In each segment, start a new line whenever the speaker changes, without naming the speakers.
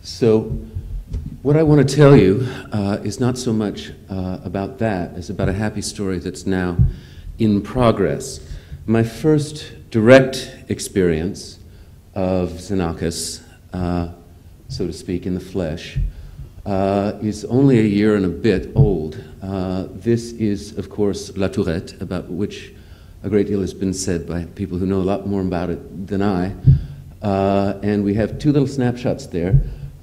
So what I want to tell you is not so much about that as about a happy story that's now in progress. My first direct experience of Xenakis, so to speak, in the flesh, is only a year and a bit old. This is, of course, La Tourette, about which a great deal has been said by people who know a lot more about it than I. And we have two little snapshots there.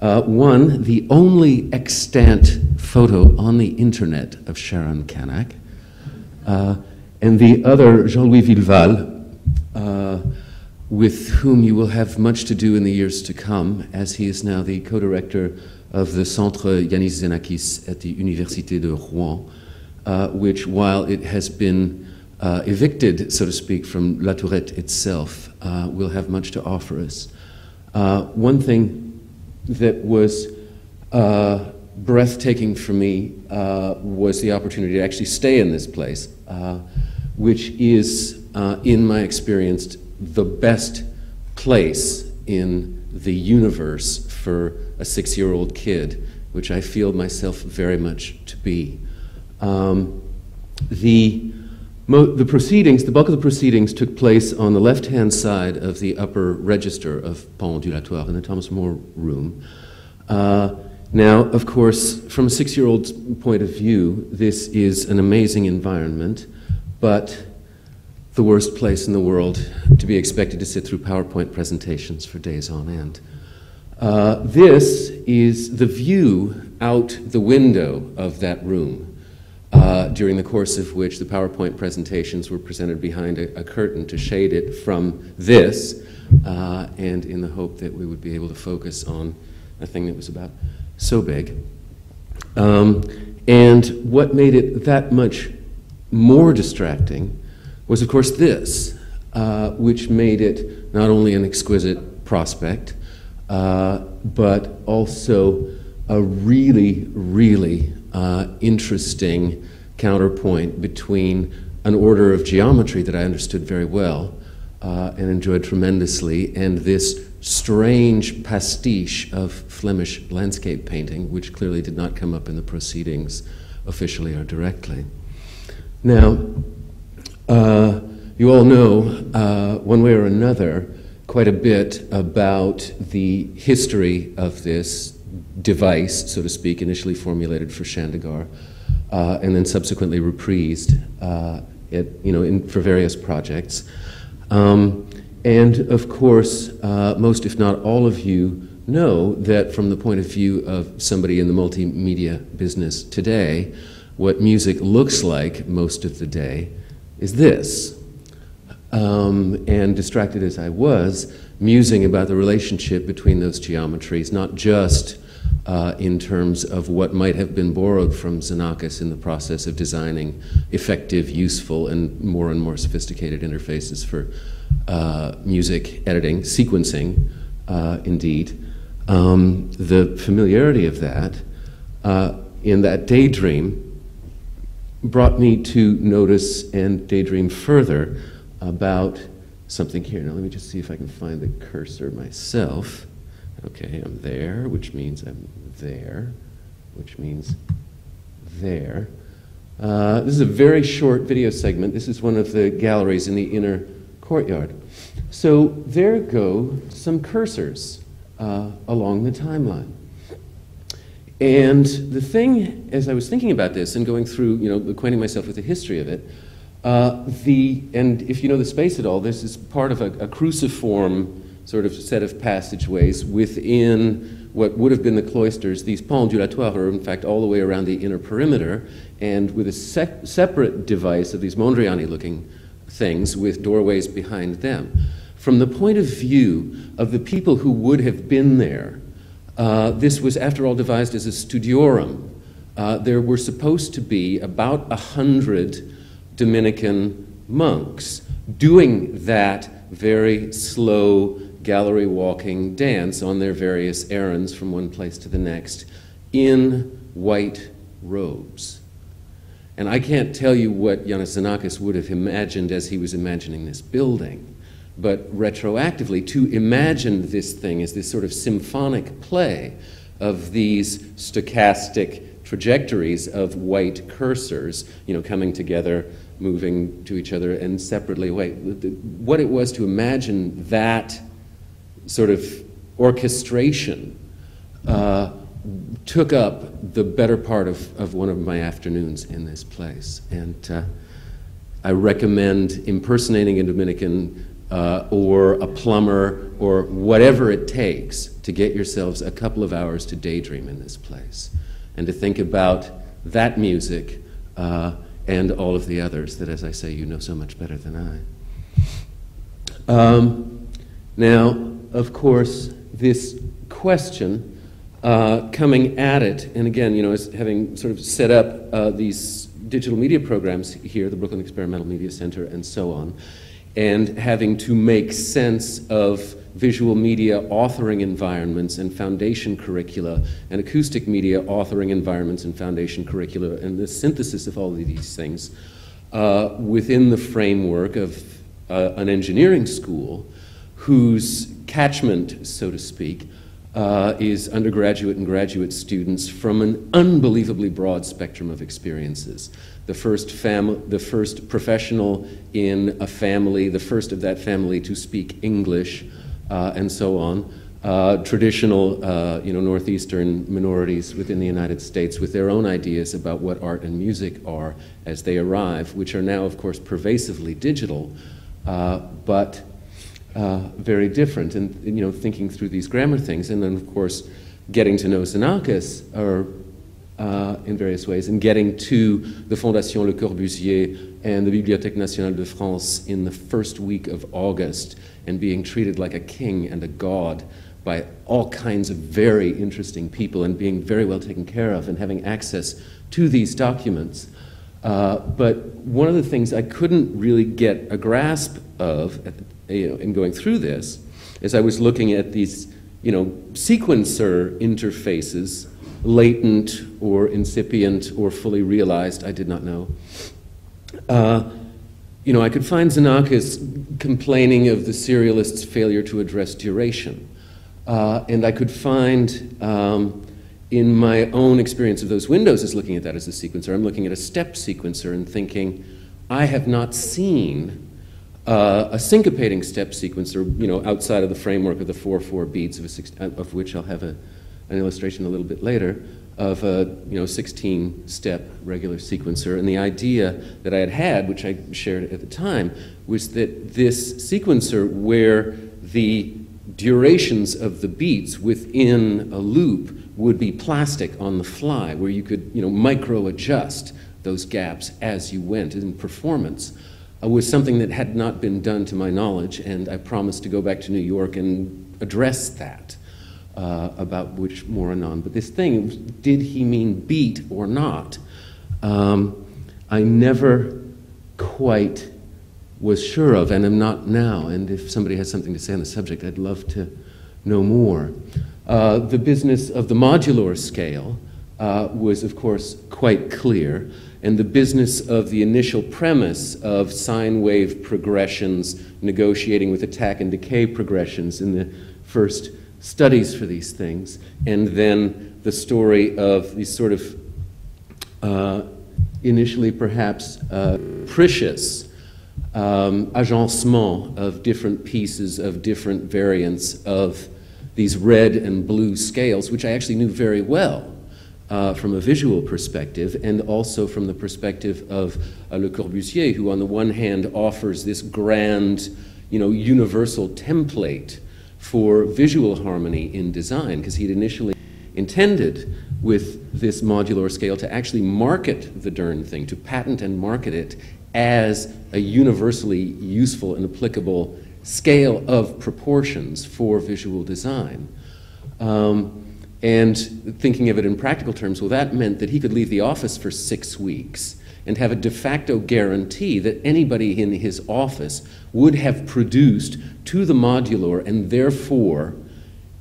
One, the only extant photo on the internet of Sharon Kanak, and the other, Jean-Louis Villeval, with whom you will have much to do in the years to come, as he is now the co-director of the Centre Xenakis at the Université de Rouen, which, while it has been evicted, so to speak, from La Tourette itself, will have much to offer us. One thing that was breathtaking for me was the opportunity to actually stay in this place, which is, in my experience, the best place in the universe for a 6-year-old kid, which I feel myself very much to be. The proceedings, the bulk of the proceedings took place on the left-hand side of the upper register of Pont-Dilatoire in the Thomas More room. Now, of course, from a 6-year-old's point of view, this is an amazing environment, but the worst place in the world to be expected to sit through PowerPoint presentations for days on end. This is the view out the window of that room, during the course of which the PowerPoint presentations were presented behind a curtain to shade it from this, and in the hope that we would be able to focus on a thing that was about so big. And what made it that much more distracting was, of course, this, which made it not only an exquisite prospect, but also a really, really interesting counterpoint between an order of geometry that I understood very well and enjoyed tremendously, and this strange pastiche of Flemish landscape painting, which clearly did not come up in the proceedings officially or directly. Now, you all know, one way or another, quite a bit about the history of this device, so to speak, initially formulated for Chandigarh, and then subsequently reprised for various projects. And of course, most if not all of you know that from the point of view of somebody in the multimedia business today, what music looks like most of the day is this. And distracted as I was, musing about the relationship between those geometries, not just in terms of what might have been borrowed from Xenakis in the process of designing effective, useful, and more sophisticated interfaces for music editing, sequencing, indeed. The familiarity of that in that daydream brought me to notice and daydream further about something here. Now let me just see if I can find the cursor myself. Okay, I'm there, which means I'm there, which means there. This is a very short video segment. This is one of the galleries in the inner courtyard. So there go some cursors along the timeline. And the thing, as I was thinking about this and going through, acquainting myself with the history of it, and if you know the space at all, this is part of a cruciform sort of set of passageways within what would have been the cloisters. These Ponts Dilatoire are, in fact, all the way around the inner perimeter, and with a separate device of these Mondriani-looking things with doorways behind them. From the point of view of the people who would have been there, this was, after all, devised as a studiorum. There were supposed to be about 100 Dominican monks doing that very slow gallery walking dance on their various errands from one place to the next in white robes. And I can't tell you what Xenakis would have imagined as he was imagining this building, but retroactively to imagine this thing as this sort of symphonic play of these stochastic trajectories of white cursors, coming together, moving to each other, and separately away. What it was to imagine that sort of orchestration took up the better part of one of my afternoons in this place. And I recommend impersonating a Dominican or a plumber or whatever it takes to get yourselves a couple of hours to daydream in this place and to think about that music and all of the others that, as I say, you know so much better than I. Now, of course, this question coming at it, and again, as having sort of set up these digital media programs here, the Brooklyn Experimental Media Center and so on, and having to make sense of visual media authoring environments and foundation curricula and acoustic media authoring environments and foundation curricula and the synthesis of all of these things within the framework of an engineering school whose catchment, so to speak, is undergraduate and graduate students from an unbelievably broad spectrum of experiences. The first professional in a family, the first of that family to speak English, and so on. Traditional, Northeastern minorities within the United States with their own ideas about what art and music are as they arrive, which are now, of course, pervasively digital, but very different. And, thinking through these grammar things, and then, of course, getting to know Xenakis in various ways, and getting to the Fondation Le Corbusier and the Bibliothèque Nationale de France in the first week of August, and being treated like a king and a god by all kinds of very interesting people, and being very well taken care of, and having access to these documents. But one of the things I couldn't really get a grasp of in going through this is I was looking at these sequencer interfaces, latent or incipient or fully realized, I did not know. I could find Xenakis complaining of the serialist's failure to address duration. And I could find, in my own experience of those windows as looking at that as a sequencer, I'm looking at a step sequencer and thinking, I have not seen a syncopating step sequencer, outside of the framework of the 4/4 beats of which I'll have an illustration a little bit later, of a 16-step regular sequencer. And the idea that I had, which I shared at the time, was that this sequencer, where the durations of the beats within a loop would be plastic on the fly, where you could micro-adjust those gaps as you went in performance, was something that had not been done to my knowledge, and I promised to go back to New York and address that, about which more anon. But this thing, did he mean beat or not? I never quite was sure of, and am not now, and if somebody has something to say on the subject, I'd love to know more. The business of the modular scale was, of course, quite clear, and the business of the initial premise of sine wave progressions, negotiating with attack and decay progressions in the first studies for these things, and then the story of these sort of initially perhaps capricious agencement of different pieces of different variants of these red and blue scales, which I actually knew very well from a visual perspective, and also from the perspective of Le Corbusier, who on the one hand offers this grand, universal template for visual harmony in design, because he'd initially intended with this modular scale to actually market the darn thing, to patent and market it as a universally useful and applicable scale of proportions for visual design. And thinking of it in practical terms, well, that meant that he could leave the office for 6 weeks and have a de facto guarantee that anybody in his office would have produced to the modular, and therefore,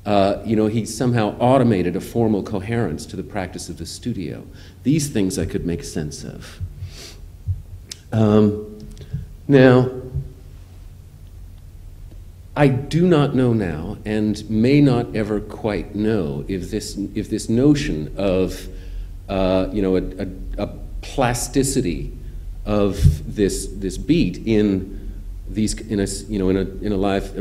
he somehow automated a formal coherence to the practice of the studio. These things I could make sense of. Now, I do not know now, and may not ever quite know, if this notion of a plasticity of this beat in a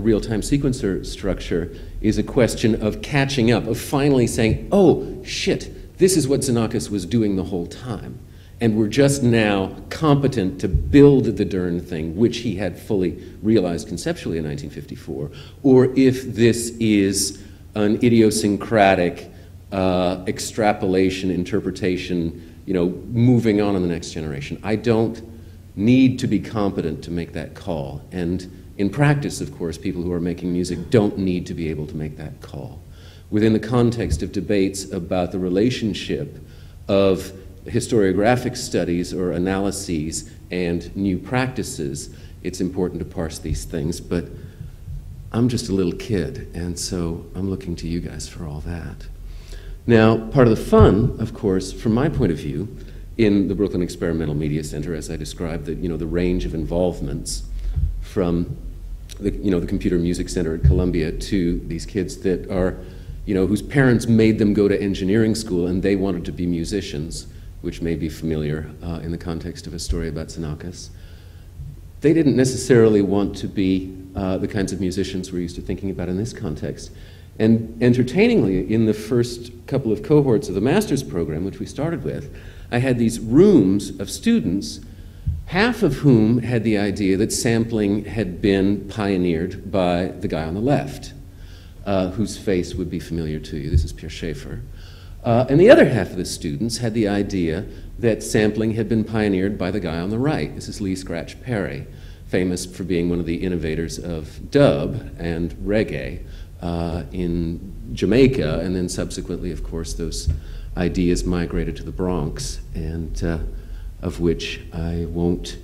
real-time sequencer structure is a question of catching up, of finally saying, oh shit, this is what Xenakis was doing the whole time. And we're just now competent to build the darn thing, which he had fully realized conceptually in 1954, or if this is an idiosyncratic extrapolation, interpretation, moving on in the next generation. I don't need to be competent to make that call. And in practice, of course, people who are making music don't need to be able to make that call. Within the context of debates about the relationship of historiographic studies or analyses and new practices, it's important to parse these things, but I'm just a little kid, and so I'm looking to you guys for all that. Now, part of the fun, of course, from my point of view, in the Brooklyn Experimental Media Center, as I described, the range of involvements from the Computer Music Center at Columbia to these kids that are, whose parents made them go to engineering school and they wanted to be musicians, which may be familiar in the context of a story about Xenakis. They didn't necessarily want to be the kinds of musicians we're used to thinking about in this context. And entertainingly, in the first couple of cohorts of the master's program, which we started with, I had these rooms of students, half of whom had the idea that sampling had been pioneered by the guy on the left, whose face would be familiar to you. This is Pierre Schaeffer. And the other half of the students had the idea that sampling had been pioneered by the guy on the right. This is Lee Scratch Perry, famous for being one of the innovators of dub and reggae in Jamaica, and then subsequently, of course, those ideas migrated to the Bronx, and of which I won't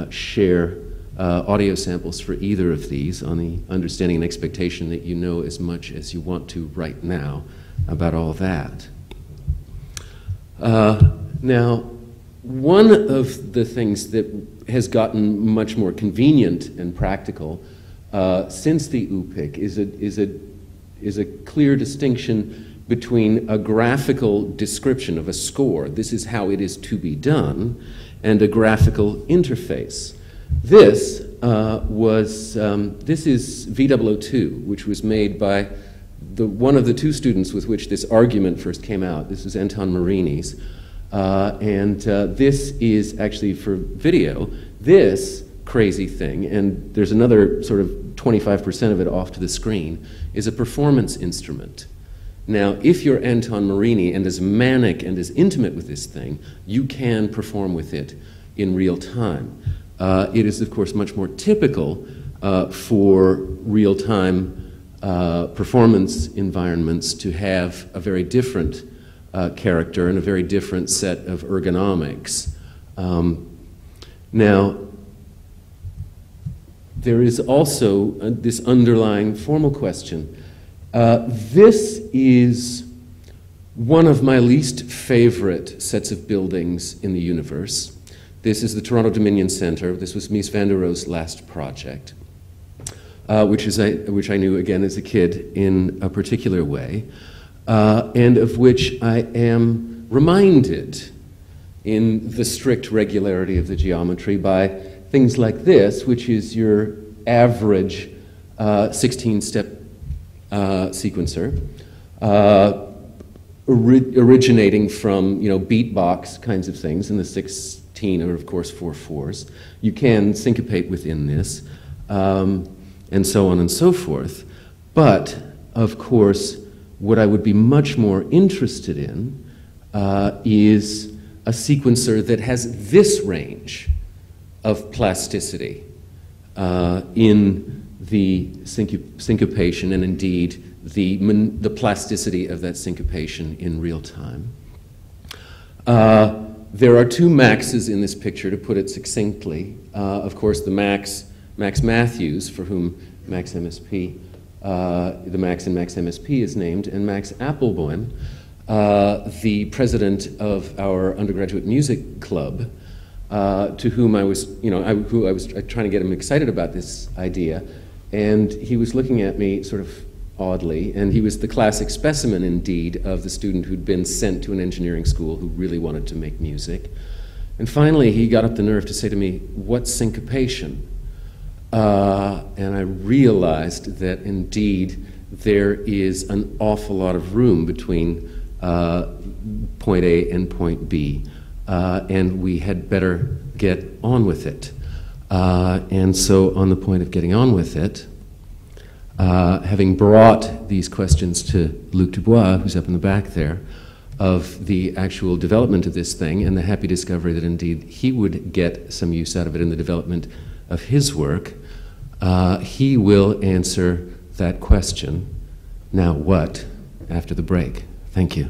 share audio samples for either of these, on the understanding and expectation that you know as much as you want to right now about all that. Now, one of the things that has gotten much more convenient and practical since the UPIC is a clear distinction between a graphical description of a score, this is how it is to be done, and a graphical interface. This is V002, which was made by one of the two students with which this argument first came out. This is Anton Marini's, and this is actually for video. This crazy thing, and there's another sort of 25% of it off to the screen, is a performance instrument. Now, if you're Anton Marini and as manic and as intimate with this thing, you can perform with it in real time. It is, of course, much more typical for real-time performance environments to have a very different character and a very different set of ergonomics. Now, there is also this underlying formal question. This is one of my least favorite sets of buildings in the universe. This is the Toronto Dominion Centre. This was Mies van der Rohe's last project, which I knew again as a kid in a particular way, and of which I am reminded in the strict regularity of the geometry by things like this, which is your average 16-step sequencer, originating from beatbox kinds of things, and the 16 are of course 4/4s. You can syncopate within this, and so on and so forth. But of course, what I would be much more interested in is a sequencer that has this range of plasticity in the syncopation, and indeed the plasticity of that syncopation in real time. There are two Maxes in this picture, to put it succinctly. Of course, the Max Matthews, for whom Max MSP, the Max in Max MSP is named, and Max Appelboim, the president of our undergraduate music club, to whom I was, who I was trying to get him excited about this idea. And he was looking at me sort of oddly, and he was the classic specimen, indeed, of the student who'd been sent to an engineering school who really wanted to make music. And finally, he got up the nerve to say to me, "What's syncopation?" And I realized that, indeed, there is an awful lot of room between point A and point B, and we had better get on with it. And so, on the point of getting on with it, having brought these questions to Luc Dubois, who's up in the back there, of the actual development of this thing, and the happy discovery that indeed he would get some use out of it in the development of his work, he will answer that question, "Now what?" after the break. Thank you.